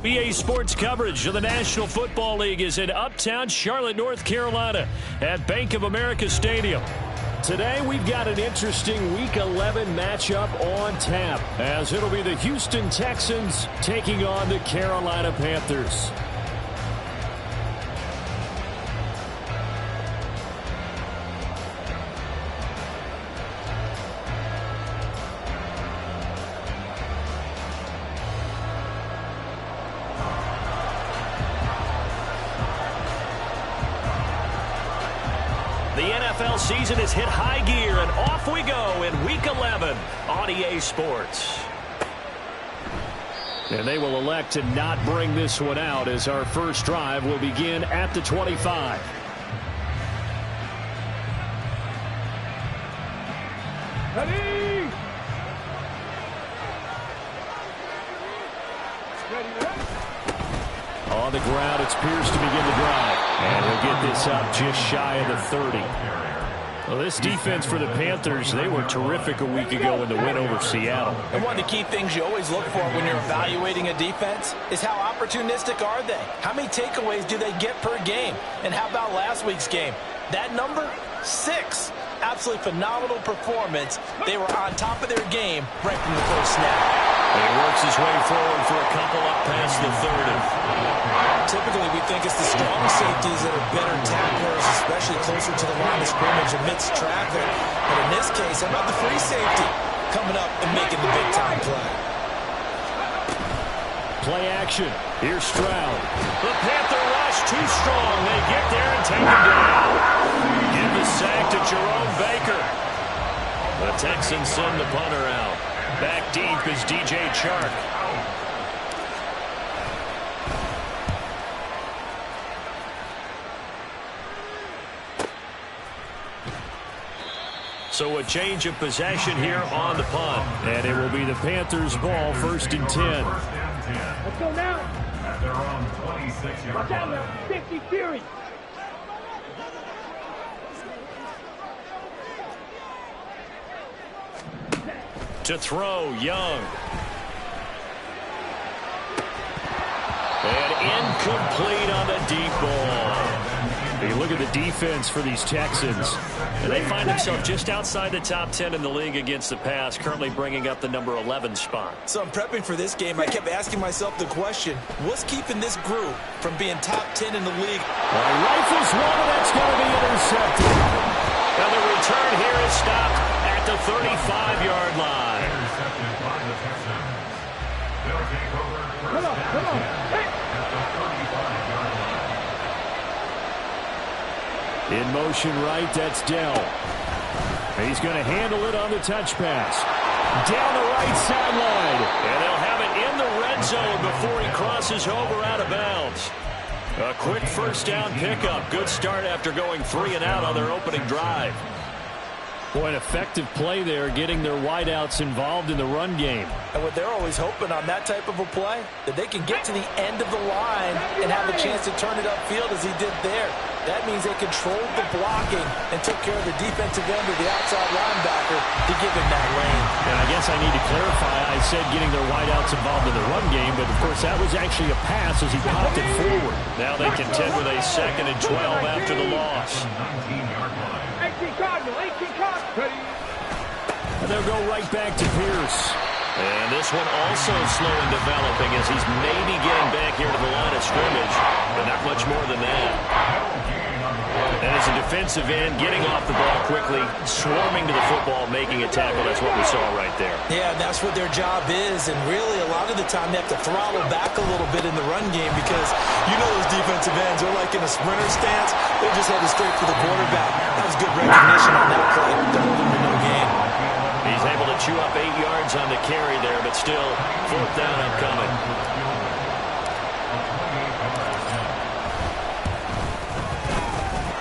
BA Sports coverage of the National Football League is in uptown Charlotte, North Carolina at Bank of America Stadium. Today we've got an interesting Week 11 matchup on tap, as it'll be the Houston Texans taking on the Carolina Panthers. The NFL season has hit high gear, and off we go in Week 11 on EA Sports. And they will elect to not bring this one out, as our first drive will begin at the 25. Ready? On the ground, it's Pierce to begin the drive. And he'll get this up just shy of the 30. Well, this defense for the Panthers, they were terrific a week ago in the win over Seattle. And one of the key things you always look for when you're evaluating a defense is how opportunistic are they? How many takeaways do they get per game? And how about last week's game? That number, 6. Absolutely phenomenal performance. They were on top of their game right from the first snap. And he works his way forward for a couple up past the 30. Typically, we think it's the strong safeties that are better tacklers, especially closer to the line of scrimmage amidst traffic. But in this case, how about the free safety coming up and making the big-time play? Play action. Here's Stroud. The Panther rush too strong. They get there and take him down. Give the sack to Jerome Baker. The Texans send the punter out. Back deep is DJ Chark. So a change of possession here on the punt. And it will be the Panthers' ball, 1st and 10. Let's go now. At their own 26-yard Watch out line. now. 50 Fury. To throw, Young. And incomplete on the deep ball. You look at the defense for these Texans, and they find themselves just outside the top 10 in the league against the pass, currently bringing up the number 11 spot. So I'm prepping for this game. I kept asking myself the question, what's keeping this group from being top 10 in the league? Rifles one, and that's going to be intercepted. Now the return here is stopped at the 35-yard line. Intercepted by the Texans. They'll take over Come on, come on. Hey. at the 35-yard line. In motion right, that's Dell. He's going to handle it on the touch pass. Down the right sideline. And they'll have it in the red zone before he crosses over out of bounds. A quick first down pickup. Good start after going 3 and out on their opening drive. Boy, an effective play there, getting their wideouts involved in the run game. And what they're always hoping on that type of a play, that they can get to the end of the line and have a chance to turn it upfield as he did there. That means they controlled the blocking and took care of the defensive end of the outside linebacker to give him that lane. And I guess I need to clarify, I said getting their wideouts involved in the run game, but of course that was actually a pass as he popped it forward. Now they contend with a 2nd and 12 after the loss. 19-yard line. 18 Cardinal, 18 Cardinal. Ready? And they'll go right back to Pierce. And this one also slow in developing as he's maybe getting back here to the line of scrimmage, but not much more than that. And as a defensive end, getting off the ball quickly, swarming to the football, making a tackle, that's what we saw right there. Yeah, that's what their job is, and really a lot of the time they have to throttle back a little bit in the run game because you know those defensive ends are like in a sprinter stance. They're just headed straight for the quarterback. That was good recognition on that play to hold him to no gain. He's able to chew up 8 yards on the carry there, but still 4th down upcoming.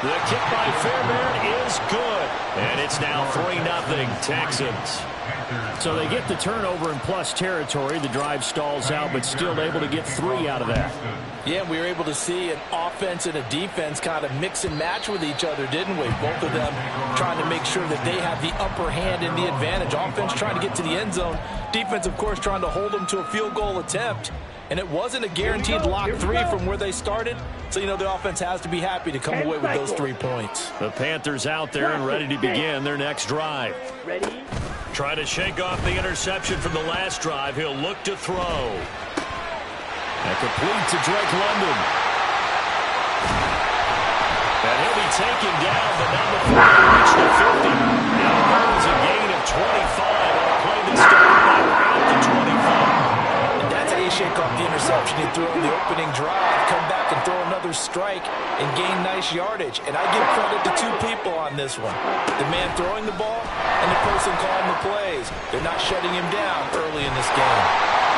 The kick by Fairbairn is good. And it's It's now 3-0 Texans. So they get the turnover in plus territory. The drive stalls out, but still able to get 3 out of that. Yeah, we were able to see an offense and a defense kind of mix and match with each other, didn't we? Both of them trying to make sure that they have the upper hand and the advantage. Offense trying to get to the end zone. Defense, of course, trying to hold them to a field goal attempt. And it wasn't a guaranteed lock 3 from where they started. So, you know, the offense has to be happy to come away with those 3 points. The Panthers out there and ready to begin their next drive. Ready? Trying to shake off the interception from the last drive. He'll look to throw. And complete to Drake London. And he'll be taken down, but not before he reached the 50. Now Burns a gain of 25 on a play that started back at the 25. And that's how you shake off the interception you threw in the opening drive. Come back and throw another strike and gain nice yardage. And I give credit to 2 people on this one. The man throwing the ball and the person calling the plays. They're not shutting him down early in this game.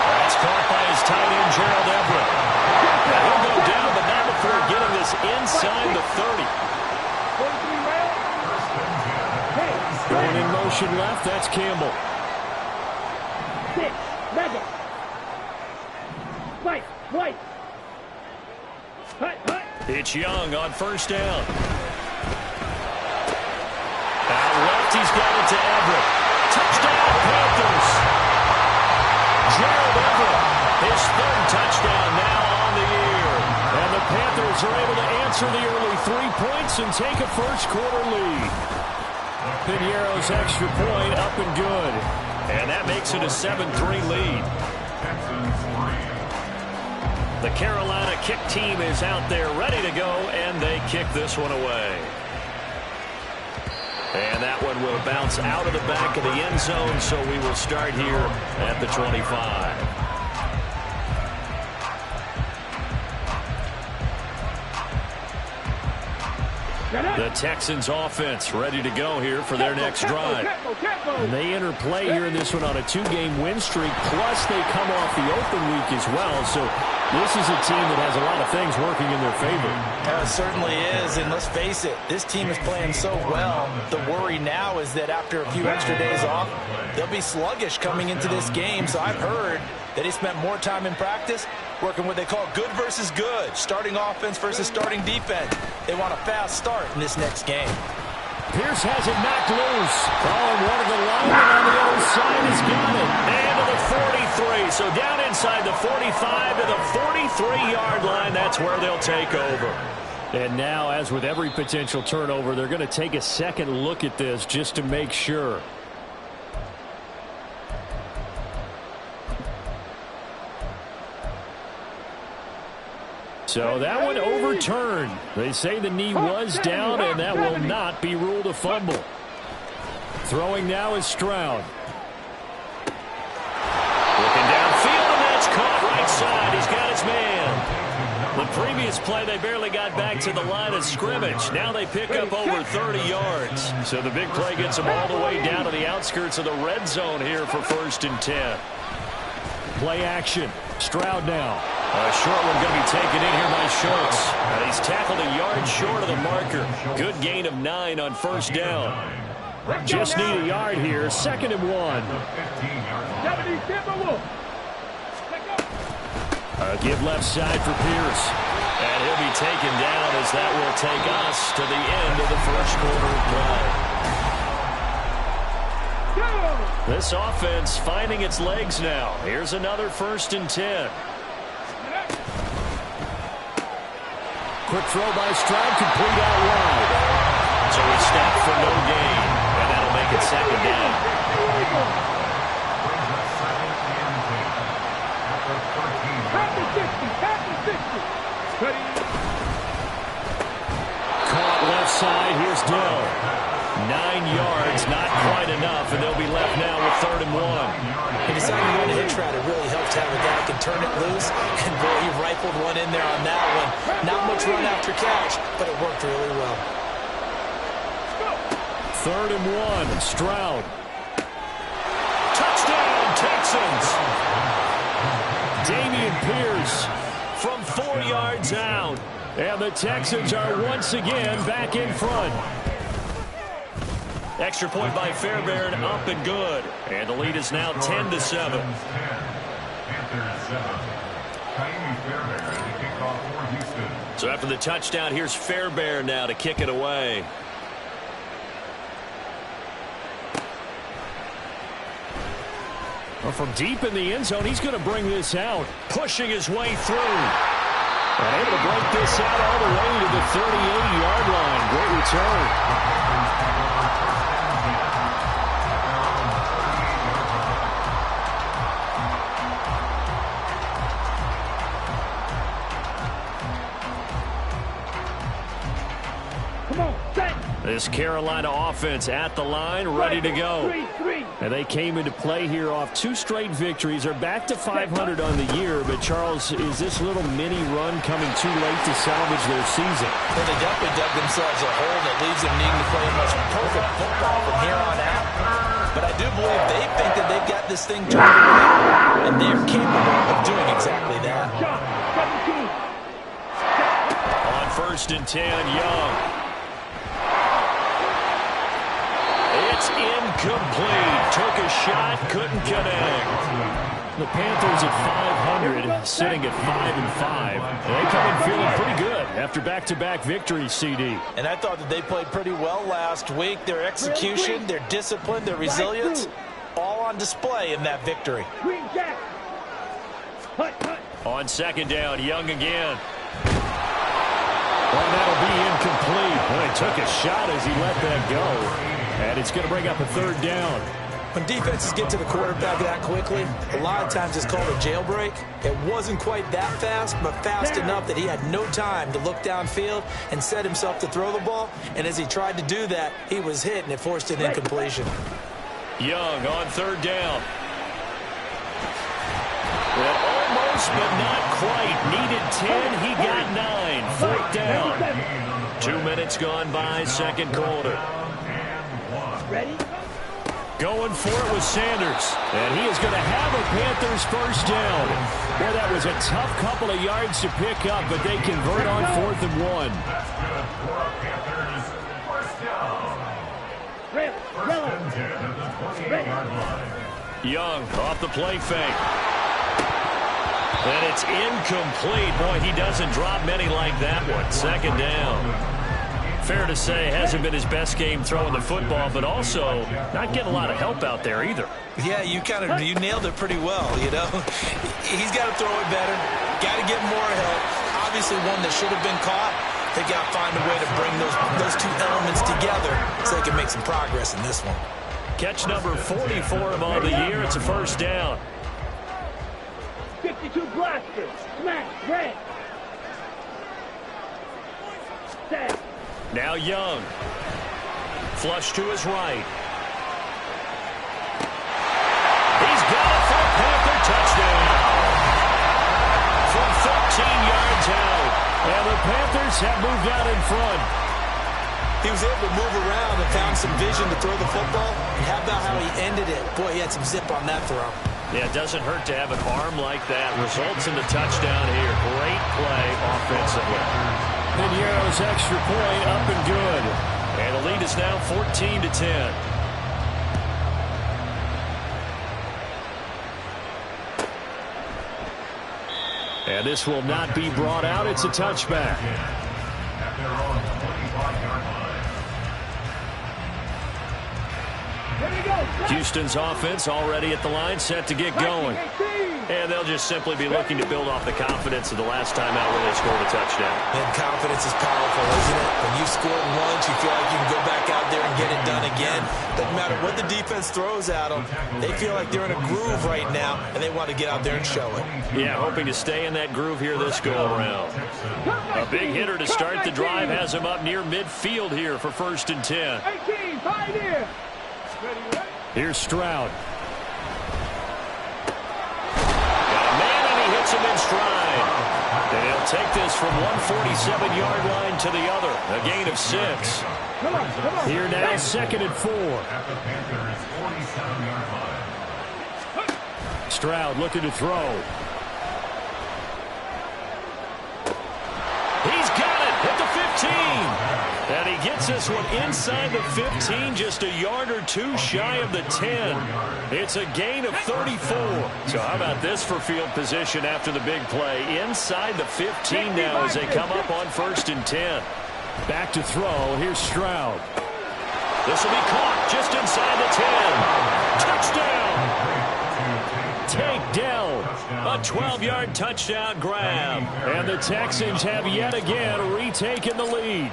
That's caught by his tight end, Gerald Everett. Now he'll go down, but not before getting this inside the 30. 43 round. Hey, Going in motion left, that's Campbell. 6, mega. White, white. Hut, hut. It's Young on first down. Out left, he's got it to Everett. Touchdown, Panthers. Gerald Everett, his 3rd touchdown now on the year. And the Panthers are able to answer the early 3 points and take a first-quarter lead. Piñeiro's extra point up and good. And that makes it a 7-3 lead. The Carolina kick team is out there ready to go, and they kick this one away. And that one will bounce out of the back of the end zone, so we will start here at the 25. The Texans offense ready to go here for their next drive. And they enter play here in this one on a 2-game win streak, plus they come off the open week as well. So this is a team that has a lot of things working in their favor. It certainly is, and let's face it, this team is playing so well. The worry now is that after a few extra days off, they'll be sluggish coming into this game. So I've heard that he spent more time in practice working what they call good versus good, starting offense versus starting defense. They want a fast start in this next game. Pierce has it knocked loose. Oh, one of the linemen on the other side has got it. And to the 43. So down inside the 45 to the 43-yard line. That's where they'll take over. And now, as with every potential turnover, they're going to take a second look at this just to make sure. So that one overturned. They say the knee was down, and that will not be ruled a fumble. Throwing now is Stroud. Looking downfield, and that's caught right side. He's got his man. The previous play, they barely got back to the line of scrimmage. Now they pick up over 30 yards. So the big play gets them all the way down to the outskirts of the red zone here for 1st and 10. Play action. Stroud now. A short one going to be taken in here by Schultz. And he's tackled a yard short of the marker. Good gain of 9 on first down. Just need a yard here. 2nd and 1. Give left side for Pierce. And he'll be taken down as that will take us to the end of the first quarter of play. This offense finding its legs now. Here's another 1st and 10. Quick throw by Stroud, complete out wide. So he stopped for no gain, and that'll make it 2nd down. Caught left side, here's Dell. 9 yards, not quite enough, and they'll be left now with 3rd and 1. He decided to run a hitch route. It really helps to have a guy who can turn it loose. And boy, he rifled one in there on that one. Not much run after catch, but it worked really well. 3rd and 1, Stroud. Touchdown, Texans! Dameon Pierce from 4 yards out. And the Texans are once again back in front. Extra point by Fairbairn, up and good. And the lead is now 10-7. Panthers 7. Ka'imi Fairbairn to kick off for Houston. So after the touchdown, here's Fairbairn now to kick it away. Well, from deep in the end zone, he's going to bring this out, pushing his way through. And able to break this out all the way to the 38-yard line. Great return. This Carolina offense at the line, ready to go. And they came into play here off 2 straight victories. They're back to 500 on the year. But, Charles, is this little mini run coming too late to salvage their season? Well, they definitely dug themselves a hole that leaves them needing to play much perfect football from here on out. But I do believe they think that they've got this thing turned around, and they're capable of doing exactly that. On 1st and 10, Young. It's incomplete. Took a shot, couldn't connect. The Panthers at 500, sitting at 5-5. They come in feeling pretty good after back-to-back victories, CD. And I thought that they played pretty well last week. Their execution, their discipline, their resilience, all on display in that victory. On 2nd down, Young again. Well, that'll be incomplete. Well, he took a shot as he let that go. And it's going to bring up a 3rd down. When defenses get to the quarterback that quickly, a lot of times it's called a jailbreak. It wasn't quite that fast, but fast enough that he had no time to look downfield and set himself to throw the ball. And as he tried to do that, he was hit, and it forced an incompletion. Young on 3rd down. Well, almost, but not quite. Needed 10. He got 9. 4th down. 2 minutes gone by, 2nd quarter. Ready? Going for it with Sanders. And he is going to have a Panthers 1st down. Well, that was a tough couple of yards to pick up, but they convert on 4th and 1. That's good for our Panthers. 1st down. First and 10 at the 28-yard line. Young off the play fake. And it's incomplete. Boy, he doesn't drop many like that one. 2nd down. Fair to say, hasn't been his best game throwing the football, but also not getting a lot of help out there either. Yeah, you nailed it pretty well, you know. He's got to throw it better, got to get more help. Obviously one that should have been caught. They got to find a way to bring those 2 elements together so they can make some progress in this one. Catch number 44 of all the year. It's a 1st down. 52 blasters. Smash. Red. Set. Now Young. Flush to his right. He's got it for a Panther touchdown. From 13 yards out. And the Panthers have moved out in front. He was able to move around and found some vision to throw the football. And how about how he ended it? Boy, he had some zip on that throw. Yeah, it doesn't hurt to have an arm like that. Results in the touchdown here. Great play offensively. Piñeiro's extra point up and good. And the lead is now 14-10. And this will not be brought out. It's a touchback. At their own 25-yard line. Houston's offense already at the line, set to get going. And they'll just simply be looking to build off the confidence of the last time out where they scored a touchdown. And confidence is powerful, isn't it? When you scored once, you feel like you can go back out there and get it done again. Doesn't matter what the defense throws at them. They feel like they're in a groove right now, and they want to get out there and show it. Yeah, hoping to stay in that groove here this go-around. A big hitter to start the drive has him up near midfield here for 1st and 10. 18, 5 here. Here's Stroud. Got a man, and he hits him in stride. And he'll take this from 147-yard line to the other. A gain of 6. Come on. Here now, 2nd and 4. At the Panthers' 47-yard line. Stroud looking to throw. He's got it at the 15. And he gets this one inside the 15, just a yard or two shy of the 10. It's a gain of 34. So how about this for field position after the big play? Inside the 15 now as they come up on 1st and 10. Back to throw. Here's Stroud. This will be caught just inside the 10. Touchdown! Tank Dell. A 12-yard touchdown grab. And the Texans have yet again retaken the lead.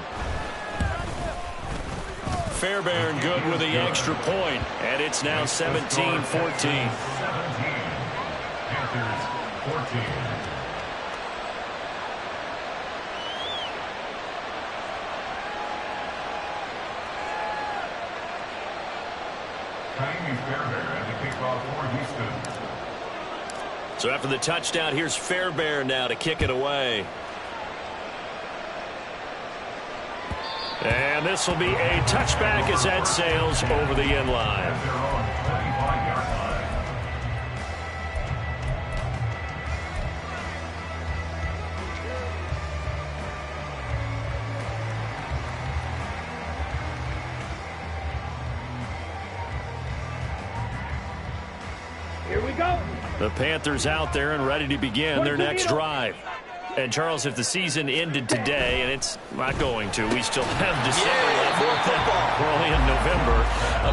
Fairbairn good with the extra point. And it's now 17-14. 17. Panthers 14. Kaimi Fairbairn at the kickoff for Houston. So after the touchdown, here's Fairbairn now to kick it away. And this will be a touchback as that sails over the end line. At their own 25-yard line. Here we go. The Panthers out there and ready to begin their next drive. And, Charles, if the season ended today, and it's not going to, we still have December left. We're only in November.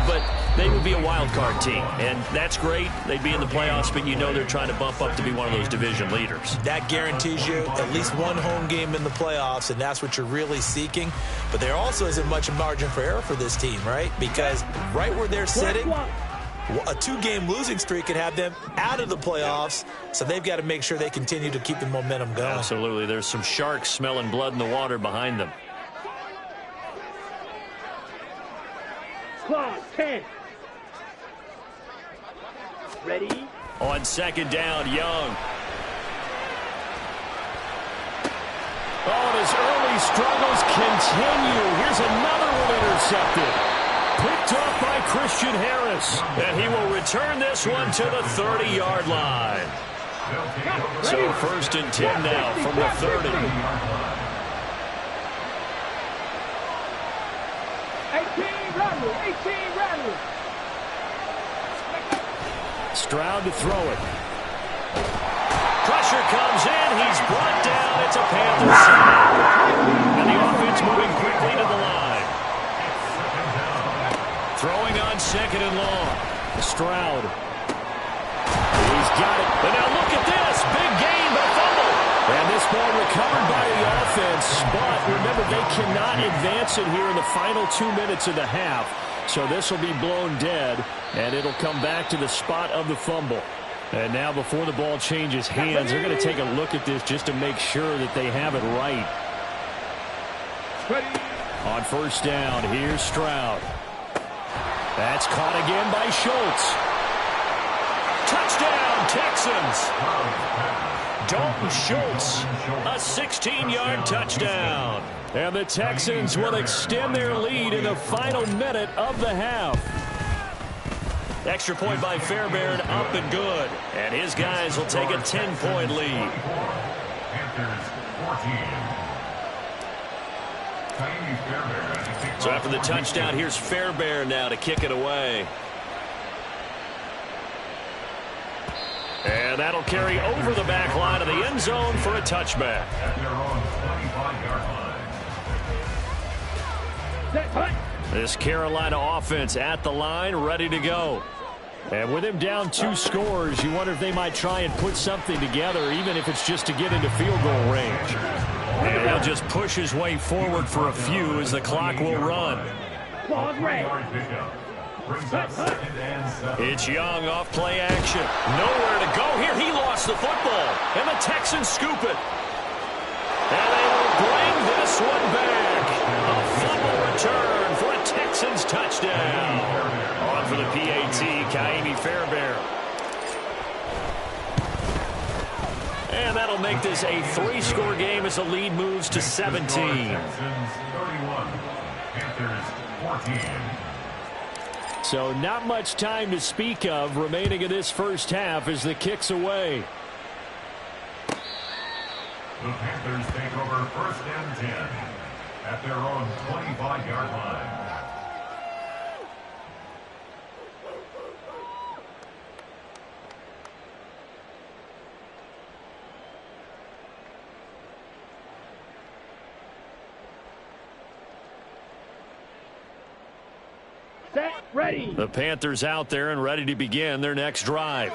But they would be a wild card team. And that's great. They'd be in the playoffs, but you know they're trying to bump up to be one of those division leaders. That guarantees you at least one home game in the playoffs, and that's what you're really seeking. But there also isn't much margin for error for this team, right? Because right where they're sitting, a 2-game losing streak could have them out of the playoffs, so they've got to make sure they continue to keep the momentum going. Absolutely. There's some sharks smelling blood in the water behind them. Clock, 10. Ready? On 2nd down, Young. Oh, and his early struggles continue. Here's another one intercepted. Picked off by Christian Harris. And he will return this one to the 30-yard line. So 1st and 10 now from the 30. 18 Rattle. 18 Rattle. Stroud to throw it. Pressure comes in. He's brought down. It's a Panthers sack. And the offense moving quickly to the line. Throwing on 2nd and long. Stroud. He's got it. And now look at this. Big gain, but a fumble. And this ball recovered by the offense. But remember, they cannot advance it here in the final 2 minutes of the half. So this will be blown dead, and it'll come back to the spot of the fumble. And now before the ball changes hands, they're going to take a look at this just to make sure that they have it right. On 1st down, here's Stroud. That's caught again by Schultz. Touchdown, Texans. Dalton Schultz, a 16-yard touchdown. And the Texans will extend their lead in the final minute of the half. Extra point by Fairbairn, up and good. And his guys will take a 10-point lead. Panthers 14. So after the touchdown, here's Fairbairn now to kick it away. And that'll carry over the back line of the end zone for a touchback. At their own 25-yard line. Set, punt. This Carolina offense at the line, ready to go. And with him down 2 scores, you wonder if they might try and put something together, even if it's just to get into field goal range. And he'll just push his way forward for a few as the clock will run. Claws red. Brings up 2nd and 7. It's Young off play action. Nowhere to go here. He lost the football. And the Texans scoop it. And they will bring this one back. A fumble return for a Texans touchdown. On for the PAT, Kaimi Fairbairn. And that'll make this a 3-score game as the lead moves to 17. Texans 31. Panthers 14. So not much time to speak of remaining in this first half as the kick's away. The Panthers take over 1st and 10. at their own 25-yard line. Set, ready. The Panthers out there and ready to begin their next drive.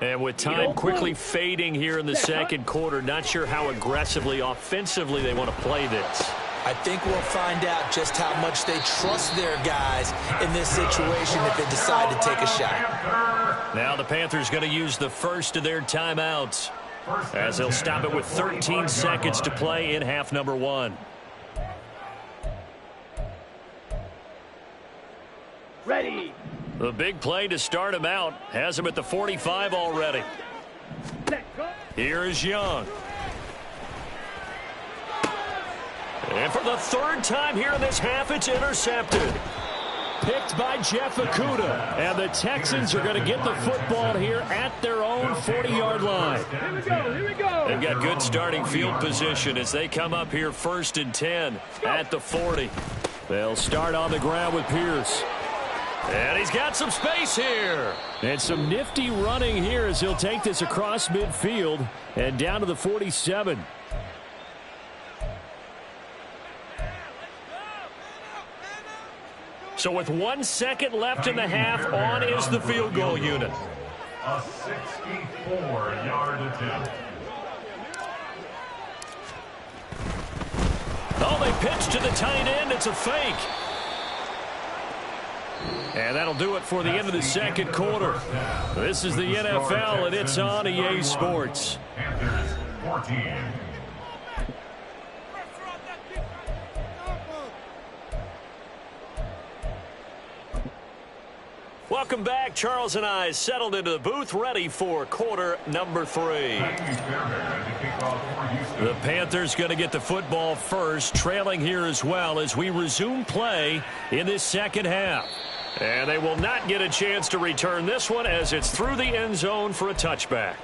And with time quickly fading here in the second quarter, not sure how aggressively, offensively they want to play this. I think we'll find out just how much they trust their guys in this situation if they decide to take a shot. Now the Panthers going to use the first of their timeouts as they'll stop it with 13 seconds to play in half number 1. Ready. The big play to start him out has him at the 45 already. Let go. Here is Young. And for the third time here in this half, it's intercepted. Picked by Jeff Okudah. And the Texans are going to get the football here at their own 40-yard line. Here we go. Here we go. They've got good starting field position as they come up here 1st and 10 at the 40. They'll start on the ground with Pierce. And he's got some space here. And some nifty running here as he'll take this across midfield and down to the 47. So with 1 second left in the half, on is the field goal unit. A 64-yard attempt. Oh, they pitch to the tight end. It's a fake. And that'll do it for the end of the second quarter. This is the NFL, and it's on EA Sports. Panthers 14. Welcome back. Charles and I settled into the booth, ready for quarter number 3. The Panthers going to get the football first, trailing here as well as we resume play in this second half. And they will not get a chance to return this one as it's through the end zone for a touchback.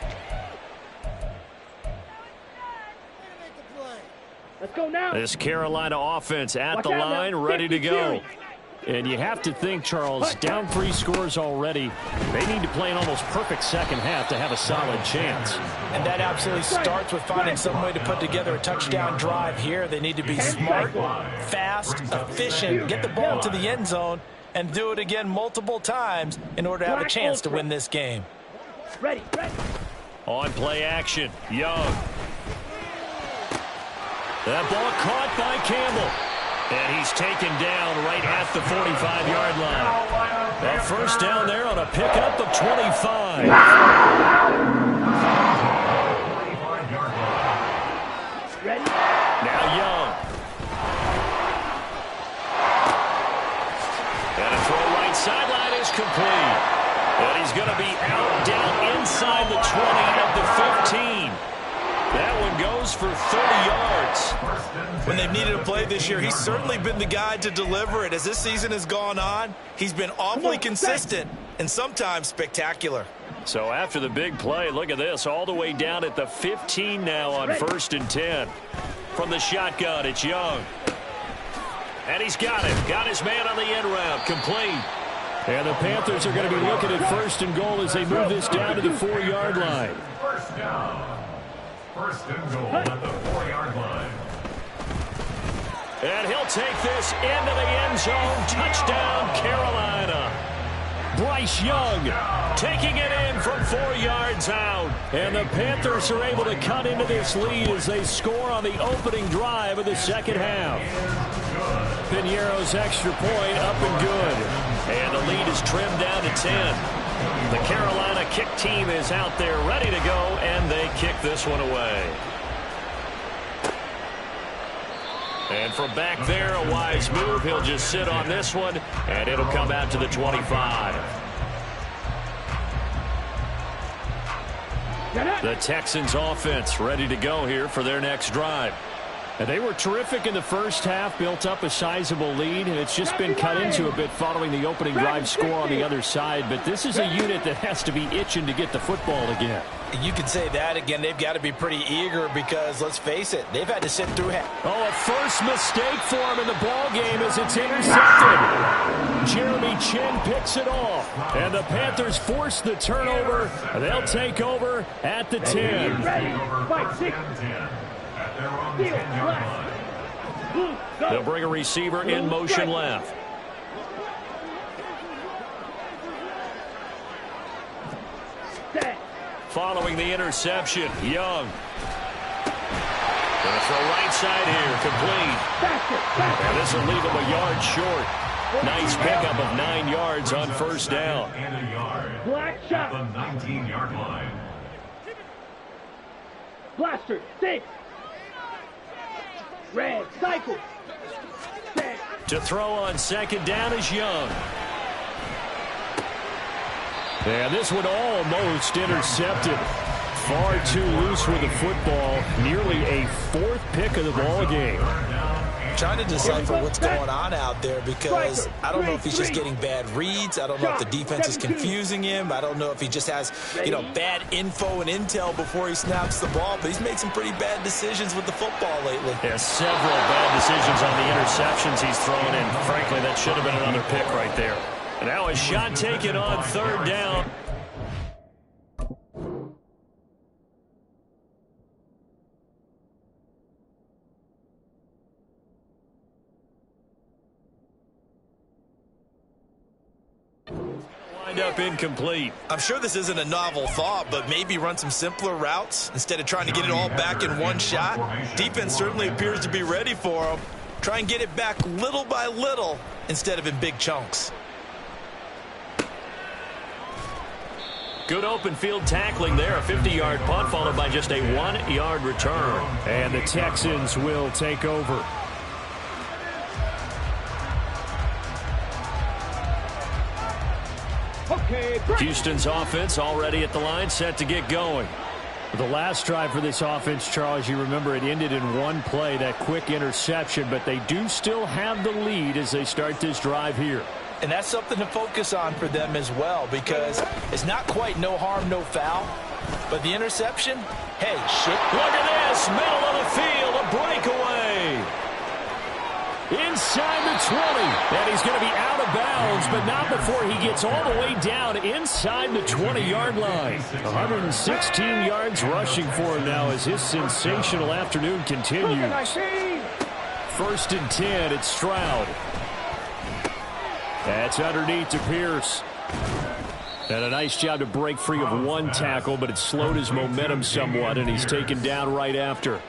Let's go now. This Carolina offense at the line, ready to go. And you have to think, Charles, down 3 scores already. They need to play an almost perfect second half to have a solid chance. And that absolutely starts with finding some way to put together a touchdown drive here. They need to be smart, fast, efficient, get the ball to the end zone, and do it again multiple times in order to have a chance to win this game. Ready, ready. On play action, Young. That ball caught by Campbell. And he's taken down right at the 45-yard line. A first down there on a pickup of 25. Ready. Now Young. And a throw right sideline is complete. And he's going to be out down inside the 20 of the 15. That one goes for 30 yards. When they've needed a play this year, he's certainly been the guy to deliver it. As this season has gone on, he's been awfully consistent and sometimes spectacular. So after the big play, look at this, all the way down at the 15 now on 1st and 10. From the shotgun, it's Young. And he's got it. Got his man on the end route, complete. And the Panthers are going to be looking at 1st and goal as they move this down to the 4-yard line. First down. 1st and goal at the 4-yard line. And he'll take this into the end zone. Touchdown, Carolina. Bryce Young taking it in from 4 yards out. And the Panthers are able to cut into this lead as they score on the opening drive of the second half. Piñeiro's extra point up and good. And the lead is trimmed down to 10. The Carolina kick team is out there ready to go, and they kick this one away. And from back there, a wise move. He'll just sit on this one, and it'll come out to the 25. The Texans offense ready to go here for their next drive. And they were terrific in the first half, built up a sizable lead, and it's just been cut into a bit following the opening drive score on the other side. But this is a unit that has to be itching to get the football again. You can say that again. They've got to be pretty eager because, let's face it, they've had to sit through half. Oh, a first mistake for him in the ball game as it's intercepted. Jeremy Chinn picks it off, and the Panthers force the turnover. They'll take over at the 10. Ready. Fight 6. They'll bring a receiver in motion left. Following the interception, Young. Gonna throw right side here, complete. And this will leave him a yard short. Nice pickup of 9 yards on first down. And a yard. Black shot. The 19-yard line. Blaster. 6. Red. Cycle. Set. To throw on second down is Young. And this one almost intercepted. Far too loose with the football. Nearly a 4th pick of the ball game. Trying to decipher what's going on out there because I don't know if he's just getting bad reads. I don't know if the defense is confusing him. I don't know if he just has, bad info and intel before he snaps the ball. But he's made some pretty bad decisions with the football lately. Yeah, several bad decisions on the interceptions he's thrown in. Frankly, that should have been another pick right there. And now a shot taken on third down. Wind up incomplete. I'm sure this isn't a novel thought, but maybe run some simpler routes instead of trying to get it all back in one shot. Defense certainly appears to be ready for him. Try and get it back little by little instead of in big chunks. Good open field tackling there. A 50-yard punt followed by just a 1-yard return. And the Texans will take over. Okay. Houston's offense already at the line, set to get going. The last drive for this offense, Charles, you remember it ended in one play, that quick interception, but they do still have the lead as they start this drive here. And that's something to focus on for them as well because it's not quite no harm, no foul. But the interception, hey, shit. Look at this, middle of the field, a breakaway. Inside the 20, and he's going to be out of bounds, but not before he gets all the way down inside the 20-yard line. 116 yards rushing for him now as his sensational afternoon continues. First and 10, it's Stroud. That's underneath to Pierce. And a nice job to break free of one tackle, but it slowed his momentum somewhat, and he's taken down right after.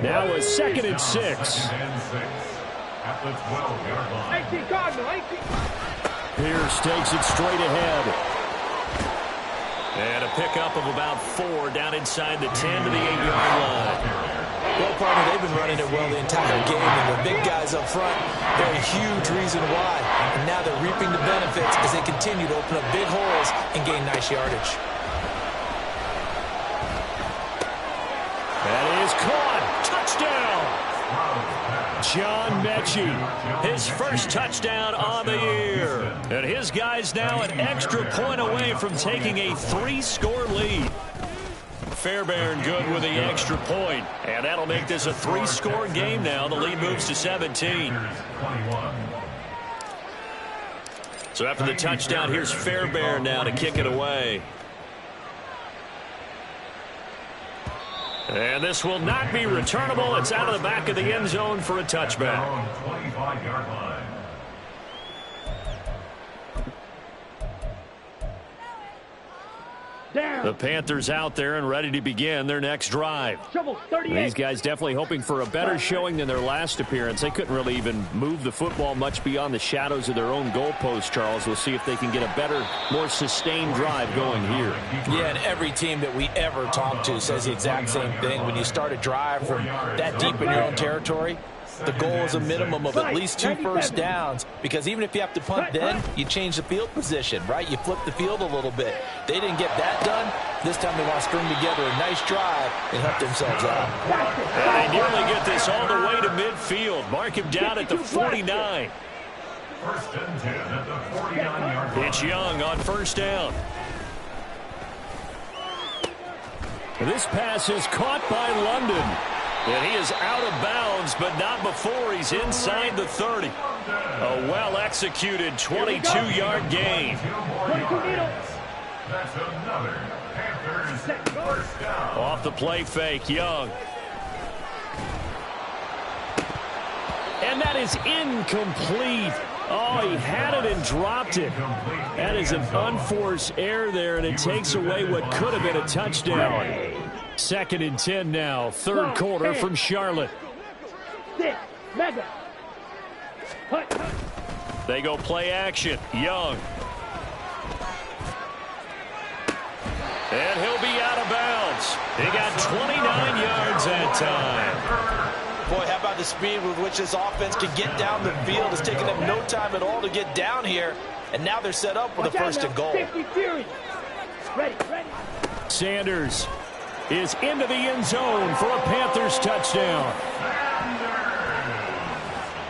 Now a 2nd and 6. At the 12-yard line. 18 Cardinal. 18. Pierce takes it straight ahead. And a pickup of about 4 down inside the 10 to the 8-yard line. Well, partner, they've been running it well the entire game, and the big guys up front, they're a huge reason why. And now they're reaping the benefits as they continue to open up big holes and gain nice yardage. That is caught. Touchdown. John Mechie, his first touchdown on the year. And his guys now an extra point away from taking a 3-score lead. Fairbairn good with the extra point. And that'll make this a 3-score game now. The lead moves to 17. So after the touchdown, here's Fairbairn now to kick it away. And this will not be returnable. It's out of the back of the end zone for a touchback. 25-yard line. Down. The Panthers out there and ready to begin their next drive. Shovel 38. These guys definitely hoping for a better showing than their last appearance. They couldn't really even move the football much beyond the shadows of their own goalpost, Charles. We'll see if they can get a better, more sustained drive going here. Yeah, and every team that we ever talk to says the exact same thing. When you start a drive from that deep in your own territory, The goal is a minimum of at least 2 first downs, because even if you have to punt then, you change the field position, right? You flip the field a little bit. They didn't get that done. This time they want to string together a nice drive and help themselves out. And they nearly get this all the way to midfield. Mark him down at the 49. First and 10 at the 49-yard line. It's Young on first down. This pass is caught by London. And he is out of bounds, but not before he's inside the 30. A well-executed 22-yard gain. 2 more yards. That's another Panthers first down. Off the play fake, Young. And that is incomplete. Oh, he had it and dropped it. That is an unforced error there, and it takes away what could have been a touchdown. 2nd and 10 now, 3rd quarter from Charlotte. They go play action. Young. And he'll be out of bounds. He got 29 yards that time. Boy, how about the speed with which this offense can get down the field? It's taken them no time at all to get down here. And now they're set up with a 1st and goal. Ready. Sanders is into the end zone for a Panthers touchdown.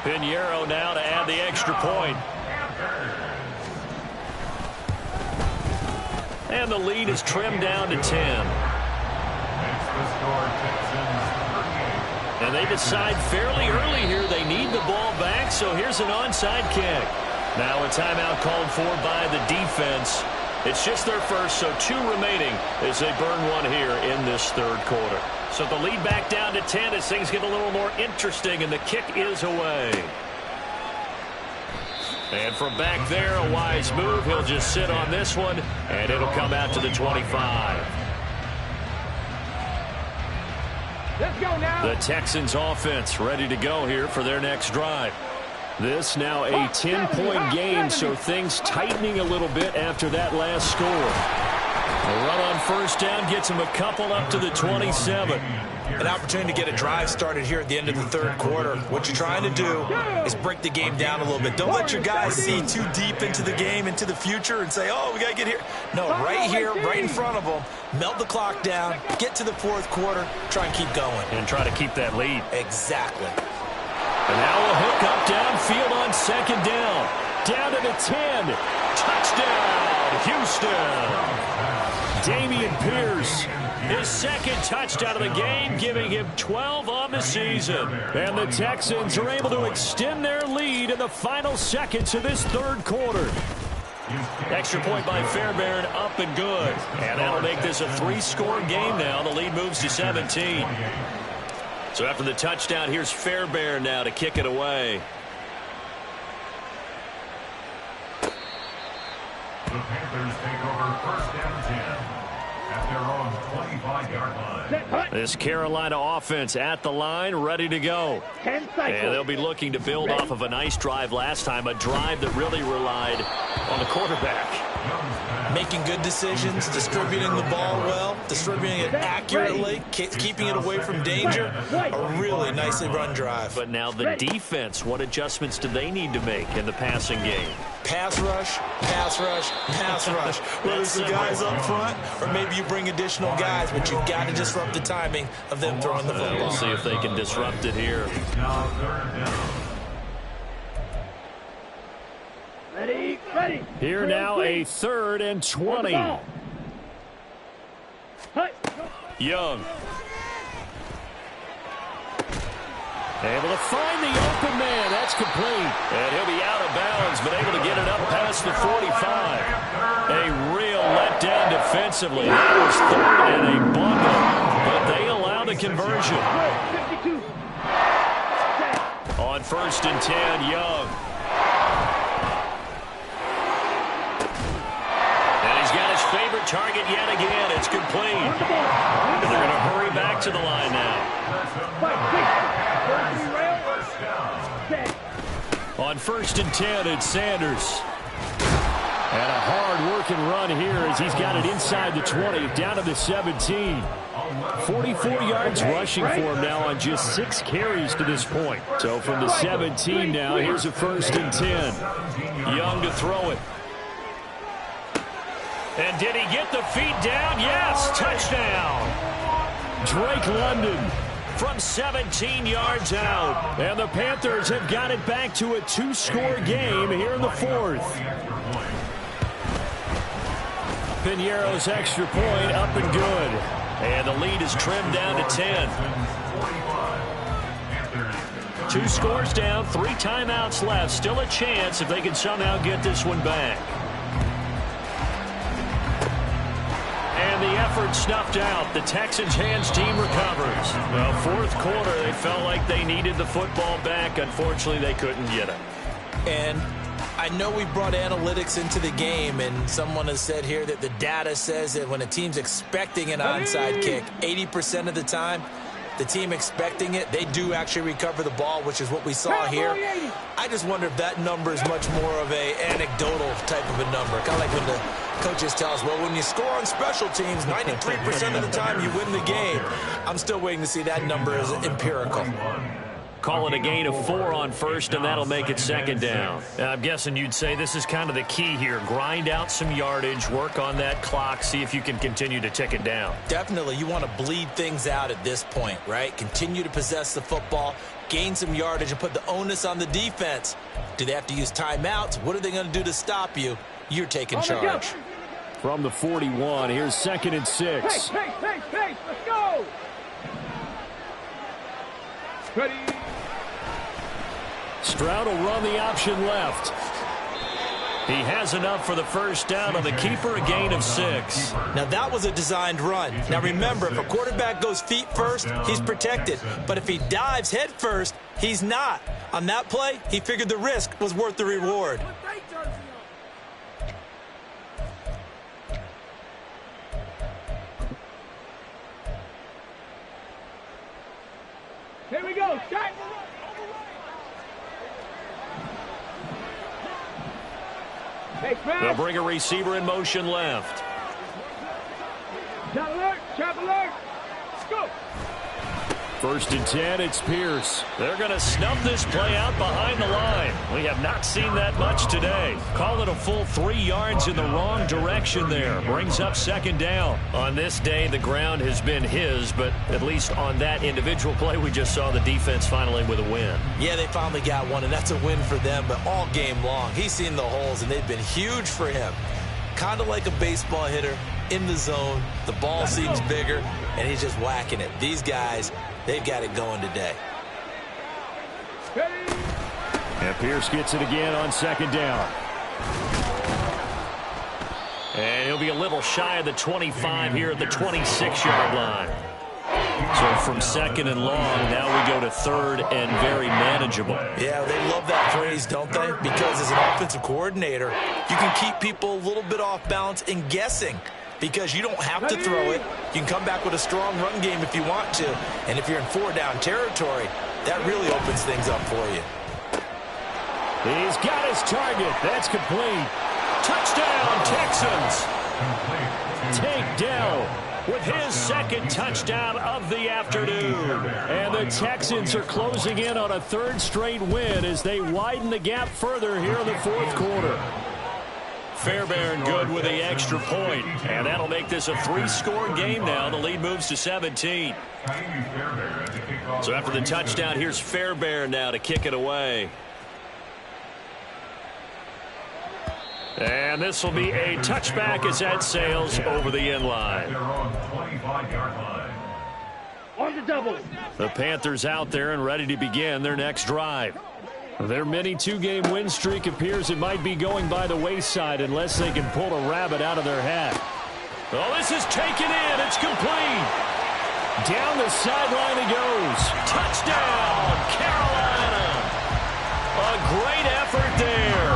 Pinheiro now to add the extra point. And the lead is trimmed down to 10. And they decide fairly early here they need the ball back, so here's an onside kick. Now a timeout called for by the defense. It's just their first, so 2 remaining as they burn one here in this 3rd quarter. So the lead back down to 10 as things get a little more interesting, and the kick is away. And from back there, a wise move. He'll just sit on this one, and it'll come out to the 25. Let's go now. The Texans offense ready to go here for their next drive. This now a 10-point game, so things tightening a little bit after that last score. A run on first down gets him a couple up to the 27. An opportunity to get a drive started here at the end of the 3rd quarter. What you're trying to do is break the game down a little bit. Don't let your guys see too deep into the game, into the future, and say, oh, we got to get here. No, right here, right in front of them, melt the clock down, get to the 4th quarter, try and keep going. And try to keep that lead. Exactly. And now a hook up downfield on 2nd down. Down to the 10. Touchdown, Houston. Dameon Pierce, his 2nd touchdown of the game, giving him 12 on the season. And the Texans are able to extend their lead in the final seconds of this 3rd quarter. Extra point by Fairbairn, up and good. And that'll make this a 3-score game now. The lead moves to 17. So after the touchdown, here's Fairbairn now to kick it away. The Panthers take over 1st and 10 at their own 25-yard line. This Carolina offense at the line, ready to go. 10 And cycles. they'll be looking to build off of a nice drive last time, a drive that really relied on the quarterback. Making good decisions, distributing the ball well, distributing it accurately, keeping it away from danger. A really nicely run drive. But now the defense, what adjustments do they need to make in the passing game? Pass rush, pass rush, pass rush. Whether it's the guys up front or maybe you bring additional guys, but you've got to disrupt the timing of them throwing the football. We'll see if they can disrupt it here. Now 3rd down. Ready. Here now a 3rd and 20. Young. Able to find the open man. That's complete. And he'll be out of bounds, but able to get it up past the 45. A real letdown defensively. That was 3rd and a bundle, but they allow the conversion. 52. On 1st and 10, Young. Favorite target yet again. It's complete. And they're going to hurry back to the line now. On 1st and 10, it's Sanders. And a hard-working run here as he's got it inside the 20, down to the 17. 44 yards rushing for him now on just 6 carries to this point. So from the 17 now, here's a 1st and 10. Young to throw it. And did he get the feet down? Yes, touchdown. Drake London from 17 yards out. And the Panthers have got it back to a 2-score game here in the 4th. Piñeiro's extra point up and good. And the lead is trimmed down to 10. 2 scores down, 3 timeouts left. Still a chance if they can somehow get this one back. And the effort snuffed out. The Texans' hands team recovers. Well, 4th quarter, they felt like they needed the football back. Unfortunately, they couldn't get it. And I know we brought analytics into the game, and someone has said here that the data says that when a team's expecting an onside kick, 80% of the time, the team expecting it, they do actually recover the ball, which is what we saw here. I just wonder if that number is much more of a anecdotal type of a number. Kind of like when the coaches tell us, well, when you score on special teams, 93% of the time you win the game. I'm still waiting to see that number as empirical. Call it a gain of 4 on 1st, and that'll make it 2nd down. I'm guessing you'd say this is kind of the key here. Grind out some yardage, work on that clock, see if you can continue to tick it down. Definitely. You want to bleed things out at this point, right? Continue to possess the football, gain some yardage, and put the onus on the defense. Do they have to use timeouts? What are they going to do to stop you? You're taking charge. From the 41, here's 2nd and 6. Pace, let's go! Ready? Stroud will run the option left. He has enough for the 1st down on the keeper, a gain of 6. Now, that was a designed run. Now, remember, if a quarterback goes feet first, he's protected. But if he dives head first, he's not. On that play, he figured the risk was worth the reward. Here we go, shot! They'll bring a receiver in motion left. Chop alert! Let's go! 1st and 10, it's Pierce. They're going to snuff this play out behind the line. We have not seen that much today. Call it a full 3 yards in the wrong direction there. Brings up 2nd down. On this day, the ground has been his, but at least on that individual play, we just saw the defense finally with a win. Yeah, they finally got one, and that's a win for them, but all game long, he's seen the holes, and they've been huge for him. Kind of like a baseball hitter in the zone. The ball seems bigger, and he's just whacking it. These guys, they've got it going today. And Pierce gets it again on 2nd down. And he'll be a little shy of the 25 here at the 26-yard line. So from 2nd and long, now we go to 3rd and very manageable. Yeah, they love that phrase, don't they? Because as an offensive coordinator, you can keep people a little bit off balance and guessing. Because you don't have to throw it. You can come back with a strong run game if you want to. And if you're in 4-down territory, that really opens things up for you. He's got his target. That's complete. Touchdown, Texans. Tank Dell with his 2nd touchdown of the afternoon. And the Texans are closing in on a 3rd straight win as they widen the gap further here in the 4th quarter. Fairbairn good with the extra point. And that'll make this a 3-score game now. The lead moves to 17. So after the touchdown, here's Fairbairn now to kick it away. And this will be a touchback as that sails over the end line. On the double. The Panthers out there and ready to begin their next drive. Their mini 2-game win streak appears it might be going by the wayside unless they can pull a rabbit out of their hat. Oh, this is taken in. It's complete. Down the sideline it goes. Touchdown, Carolina. A great effort there.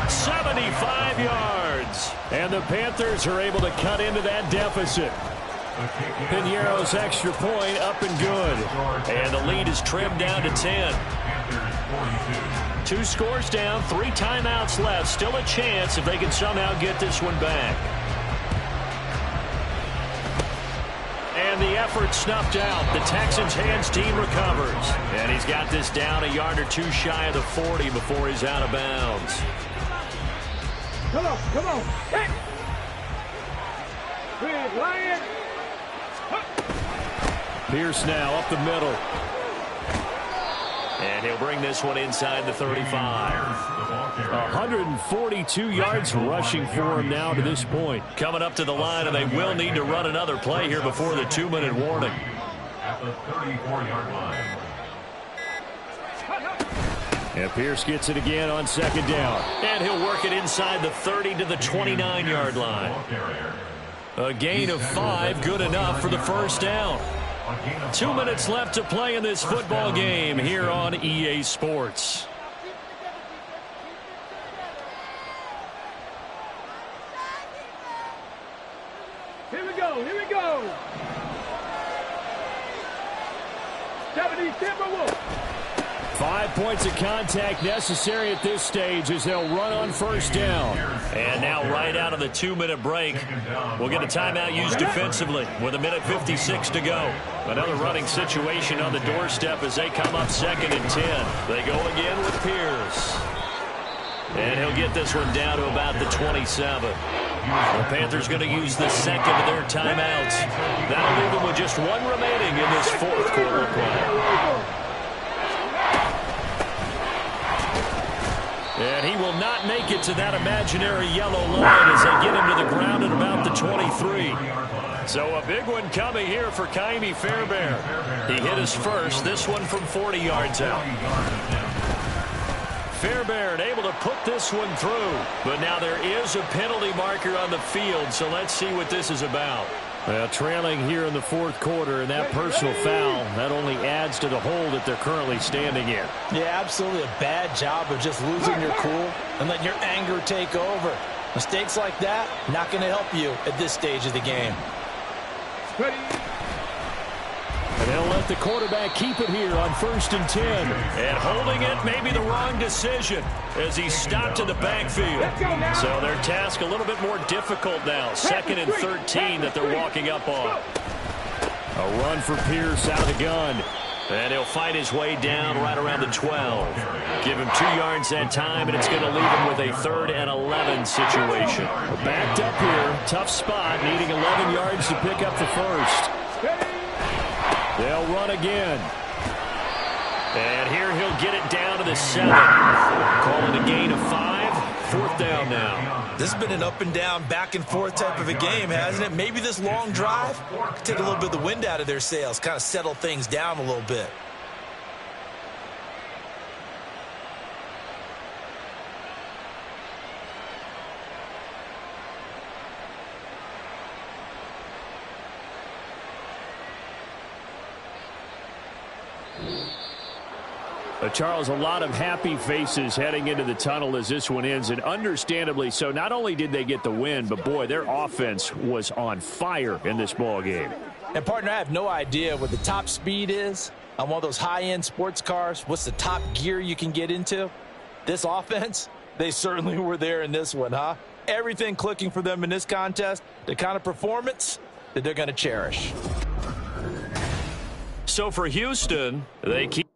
75 yards. And the Panthers are able to cut into that deficit. Piñeiro's extra point up and good. And the lead is trimmed down to 10. 2 scores down, 3 timeouts left. Still a chance if they can somehow get this one back. And the effort snuffed out. The Texans' hands team recovers. And he's got this down a yard or 2 shy of the 40 before he's out of bounds. Come on, come on. Hey. Good, Lion. Pierce now up the middle. And he'll bring this one inside the 35. 142 yards rushing for him now to this point. Coming up to the line, and they will need to run another play here before the 2-minute warning. At the 34-yard line. And Pierce gets it again on 2nd down. And he'll work it inside the 30 to the 29-yard line. A gain of 5, good enough for the 1st down. 2 minutes left to play in this football game here on EA Sports. Here we go, here we go. 70 Timberwolves. 5 points of contact necessary at this stage as they'll run on 1st down. And now right out of the 2-minute break, we'll get a timeout used defensively with 1:56 to go. Another running situation on the doorstep as they come up 2nd and 10. They go again with Pierce. And he'll get this one down to about the 27. The Panthers going to use the 2nd of their timeouts. That'll leave them with just 1 remaining in this 4th quarter play. And he will not make it to that imaginary yellow line as they get him to the ground at about the 23. So a big one coming here for Ka'imi Fairbairn. He hit his first, this one from 40 yards out. Fairbairn able to put this one through. But now there is a penalty marker on the field, so let's see what this is about. Well, trailing here in the 4th quarter, and that personal foul, that only adds to the hole that they're currently standing in. Yeah, absolutely a bad job of just losing your cool and letting your anger take over. Mistakes like that, not going to help you at this stage of the game. Ready. And they'll let the quarterback keep it here on 1st and 10. And holding it may be the wrong decision as he stopped in the backfield. So their task a little bit more difficult now. 2nd and 13 that they're walking up on. A run for Pierce out of the gun. And he'll fight his way down right around the 12. Give him 2 yards that time, and it's going to leave him with a 3rd and 11 situation. Backed up here, tough spot, needing 11 yards to pick up the 1st. They'll run again. And here he'll get it down to the 7. Call it a gain of 5. 4th down now. This has been an up and down, back and forth type of a game, hasn't it? Maybe this long drive could take a little bit of the wind out of their sails, kind of settle things down a little bit. Charles, a lot of happy faces heading into the tunnel as this one ends, and understandably so. Not only did they get the win, but boy, their offense was on fire in this ball game. And partner, I have no idea what the top speed is on one of those high-end sports cars. What's the top gear you can get into? This offense, they certainly were there in this one, huh? Everything clicking for them in this contest, the kind of performance that they're going to cherish. So for Houston, they keep